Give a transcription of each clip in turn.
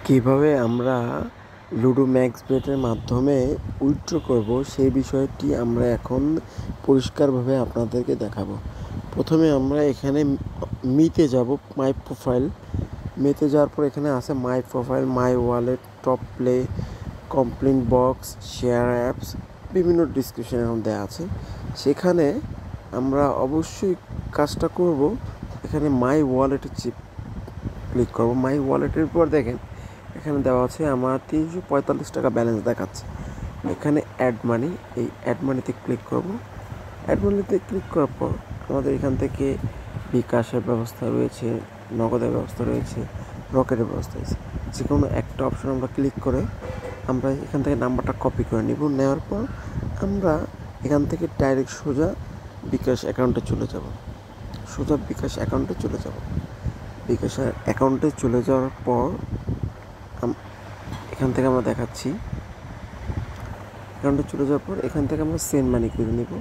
কিভাবে আমরা ludo max বেটের মাধ্যমে উইথড্র করব সেই বিষয়টি আমরা এখন পরিষ্কারভাবে আপনাদেরকে দেখাবো। প্রথমে আমরা এখানে মিতে যাব, মাই প্রোফাইল। মেতে যাওয়ার পর এখানে আছে মাই profile, my wallet, top play, complain box, share apps, বিভিন্ন ডিসক্রিপশন এখন দেওয়া আছে। সেখানে আমরা অবশ্যই কাজটা করব, এখানে মাই ওয়ালেটে ক্লিক করব। মাই ওয়ালেটের পর দেখেন এখানে দেওয়া আছে আমার 345 টাকা ব্যালেন্স দেখাচ্ছে। এখানে অ্যাড মানি, এই অ্যাড মানিতে ক্লিক করব। অ্যাড মানিতে ক্লিক করার পর আমাদের এখান থেকে বিকাশের ব্যবস্থা রয়েছে, নগদের ব্যবস্থা রয়েছে, রকেটের ব্যবস্থা রয়েছে। যে কোনো একটা অপশন আমরা ক্লিক করে আমরা এখান থেকে নাম্বারটা কপি করে নিব। নেওয়ার পর আমরা এখান থেকে ডাইরেক্ট সোজা বিকাশ অ্যাকাউন্টে চলে যাব। বিকাশ অ্যাকাউন্টে চলে যাওয়ার পর এখান থেকে আমরা দেখাচ্ছি, অ্যাকাউন্টে চলে যাওয়ার পর এখান থেকে আমরা সেন্ড মানি করে নেব।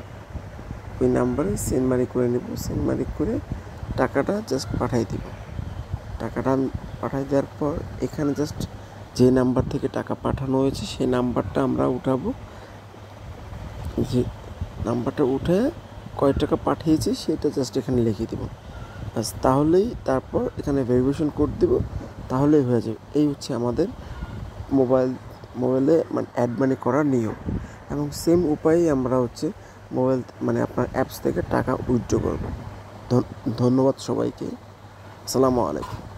ওই নাম্বারে সেন্ড মানি করে নেব। সেন্ড মানি করে টাকাটা জাস্ট পাঠিয়ে দিব। টাকাটা পাঠিয়ে দেওয়ার পর এখানে জাস্ট যে নাম্বার থেকে টাকা পাঠানো হয়েছে সেই নাম্বারটা আমরা উঠাবো। যে নাম্বারটা উঠে কয় টাকা পাঠিয়েছি সেটা জাস্ট এখানে লিখে দেব। বাস, তাহলেই তারপর এখানে ভেরিফিকেশন কোড দেব, তাহলেই হয়ে যাবে। এই হচ্ছে আমাদের মোবাইলে মানে অ্যাড মানি করার নিয়ম। এবং সেম উপায়েই আমরা মোবাইল মানে আপনার অ্যাপস থেকে টাকা উইথড্র করব। ধন্যবাদ সবাইকে। আসসালামু আলাইকুম।